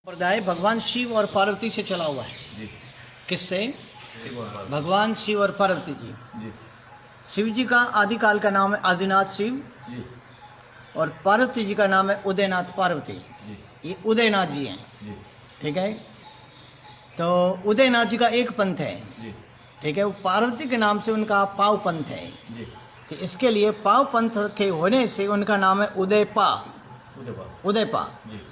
संप्रदाय भगवान शिव और पार्वती से चला हुआ है। जी। किससे? शिव और पार्वती। भगवान शिव और पार्वती जी। जी। शिव जी का आदिकाल का नाम है आदिनाथ शिव जी। और पार्वती जी का नाम है उदयनाथ पार्वती। जी। ये उदयनाथ जी हैं। जी। ठीक है। तो उदयनाथ जी का एक पंथ है। जी। ठीक है। वो पार्वती के नाम से उनका पाव पंथ है। जी। तो इसके लिए पाव पंथ के होने से उनका नाम है उदयपा। उदयपा। उदयपा। जी।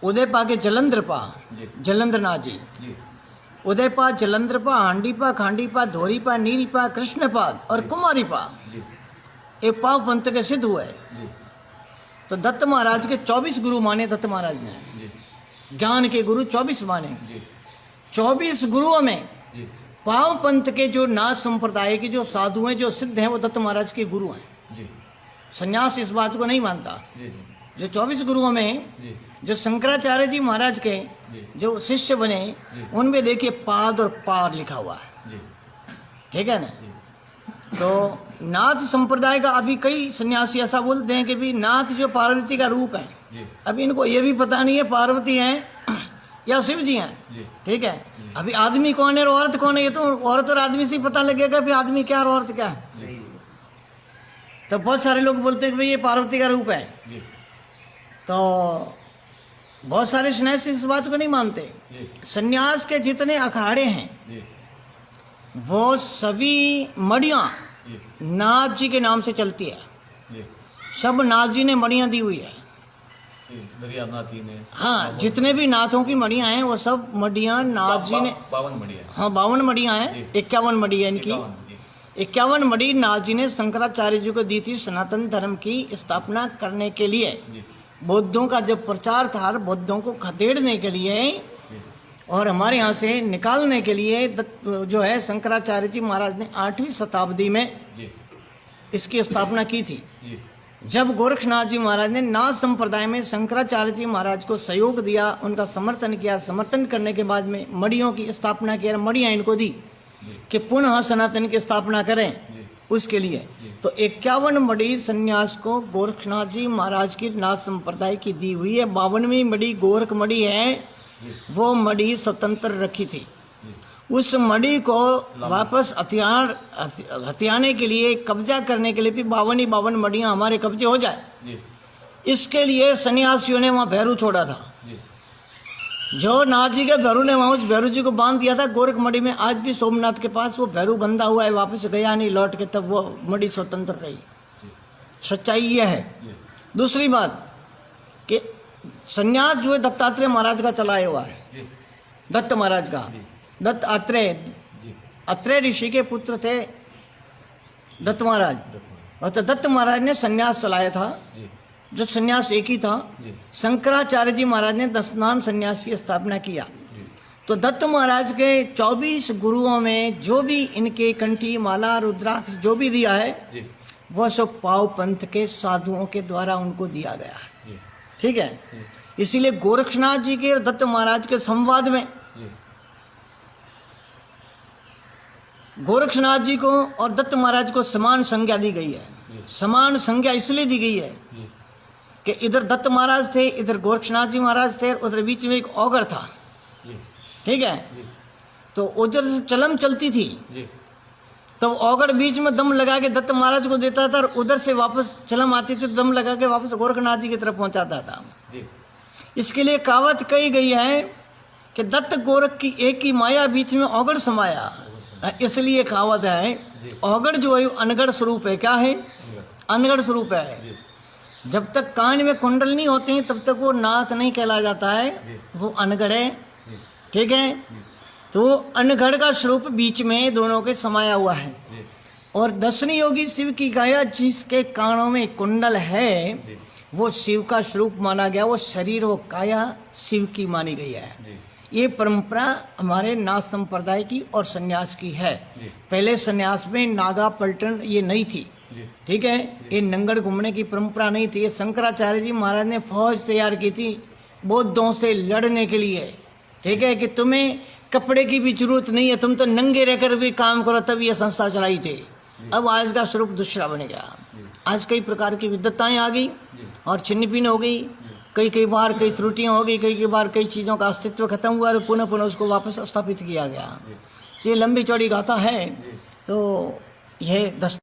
उदयपा के जलंधरपा। जी। जलंधरनाथ जी। जी। उदयपा, जलंधरपा, हांडीपा, खांडीपा, धोरीपा, नीरीपा, कृष्णपाद और कुमारीपा, जी। ये पाव पंथ के सिद्ध हुए। जी। तो दत्त महाराज के 24 गुरु माने दत्त महाराज ने। जी। ज्ञान के गुरु 24 माने। जी। 24 गुरुओं में जी। पाव पंथ के जो नाथ संप्रदाय के जो साधु हैं, जो सिद्ध हैं, वो दत्त महाराज के गुरु हैं। जी। संन्यास इस बात को नहीं मानता। जी। जी। जो 24 गुरुओं में जी। जो शंकराचार्य जी महाराज के जी। जो शिष्य बने, जी। उनमें देखिए पाद और पार लिखा हुआ है। जी। ठीक है ना। जी। तो नाथ संप्रदाय का अभी कई सन्यासी ऐसा बोलते हैं कि भी नाथ जो पार्वती का रूप है। जी। अभी इनको ये भी पता नहीं है पार्वती हैं या शिव जी हैं। जी। ठीक है। अभी आदमी कौन है और औरत कौन है, ये तो औरत और आदमी से ही पता लगेगा कि आदमी क्या और औरत क्या है। जी। तो बहुत सारे लोग बोलते हैं कि भाई ये पार्वती का रूप है। जी। तो बहुत सारे सन्यासी इस बात को नहीं मानते। जी। सन्यास के जितने अखाड़े हैं जी। वो सभी मड़ियाँ जी। नाथ जी के नाम से चलती है। जी। सब नाथ जी ने मड़ियाँ दी हुई है। दरिया नाथी ने। हाँ, जितने भी नाथों की मड़ियाँ हैं वो सब मड़ियाँ नाथ जी ने। 52 मड़िया। हाँ, 52 मड़ियाँ हैं। जी। 51 मड़ी है इनकी। 51 मड़ी नाथ जी ने शंकराचार्य जी को दी थी सनातन धर्म की स्थापना करने के लिए। जी। बौद्धों का जब प्रचार था, बौद्धों को खदेड़ने के लिए जी। और हमारे यहाँ से निकालने के लिए जो है शंकराचार्य जी महाराज ने 8वीं शताब्दी में जी। इसकी स्थापना की थी। जी। जब गोरक्षनाथ जी महाराज ने नाथ संप्रदाय में शंकराचार्य जी महाराज को सहयोग दिया, उनका समर्थन किया, समर्थन करने के बाद में मड़ियों की स्थापना किया, मड़ियाँ इनको दी कि पुनः सनातन की स्थापना करें। उसके लिए तो 51 मड़ी संन्यास को गोरक्षनाथ जी महाराज की नाथ संप्रदाय की दी हुई है। 52वीं मड़ी गोरख मड़ी है, वो मड़ी स्वतंत्र रखी थी। उस मड़ी को वापस हथियाने के लिए, कब्जा करने के लिए भी 52 मड़ियाँ हमारे कब्जे हो जाए, जी। इसके लिए सन्यासियों ने वहाँ भैरू छोड़ा था। जी। जो नाथ जी के भैरू ने वहाँ उस भैरू जी को बांध दिया था गोरख मड़ी में। आज भी सोमनाथ के पास वो भैरू बंधा हुआ है, वापस गया नहीं लौट के, तब वो मड़ी स्वतंत्र रही। सच्चाई ये है। दूसरी बात कि संन्यास जो है दत्तात्रेय महाराज का चलाया हुआ है। जी। दत्त महाराज का। दत्त अत्रेय ऋषि के पुत्र थे दत्त महाराज। और तो दत्त महाराज ने संन्यास चलाया था, जी। जो संन्यास एक ही था। जी। शंकराचार्य जी महाराज ने 10 नाम संन्यास की स्थापना किया। जी। तो दत्त महाराज के 24 गुरुओं में जो भी इनके कंठी माला रुद्राक्ष जो भी दिया है, जी। वह सब पाव पंथ के साधुओं के द्वारा उनको दिया गया है। जी। ठीक है। इसीलिए गोरक्षनाथ जी के और दत्त महाराज के संवाद में जी। गोरक्षनाथ जी को और दत्त महाराज को समान संज्ञा दी गई है। समान संज्ञा इसलिए दी गई है जी। कि इधर दत्त महाराज थे, इधर गोरक्षनाथ जी महाराज थे, और उधर बीच में एक औगर था। जी। ठीक है। जी। तो उधर से चलम चलती थी, जी। तो औगड़ बीच में दम लगा के दत्त महाराज को देता था, और उधर से वापस चलम आती थी, दम लगा के वापस गोरखनाथ जी की तरफ पहुंचाता था। जी। इसके लिए कहावत कही गई है कि दत्त गोरख की एक ही माया, बीच में औगड़ समाया। इसलिए कहावत है औगड़ जो है अनगढ़ स्वरूप है। क्या है? अनगढ़ स्वरूप है। जब तक कान में कुंडल नहीं होते हैं तब तक वो नाथ नहीं कहला जाता है, वो अनगढ़ है। ठीक है। तो अनगढ़ का स्वरूप बीच में दोनों के समाया हुआ है। और दर्शनी योगी शिव की काया, जिसके कानों में कुंडल है, वो शिव का स्वरूप माना गया। वो शरीर वो काया शिव की मानी गई है। ये परंपरा हमारे नाथ संप्रदाय की और सन्यास की है। पहले सन्यास में नागा पलटन ये नहीं थी। ठीक है। ये नंगड़ घूमने की परंपरा नहीं थी। ये शंकराचार्य जी महाराज ने फौज तैयार की थी बौद्धों से लड़ने के लिए। ठीक है, कि तुम्हें कपड़े की भी जरूरत नहीं है, तुम तो नंगे रहकर भी काम करो, तब ये संस्था चलाई थी। अब आज का स्वरूप दूसरा बन गया। आज कई प्रकार की विद्वताएं आ गई और छिन्न भिन्न हो गई। कई कई बार कई त्रुटियां हो गई, कई कई बार कई चीज़ों का अस्तित्व खत्म हुआ और पुनः पुनः उसको वापस स्थापित किया गया। ये लंबी चौड़ी गाथा है। तो यह 10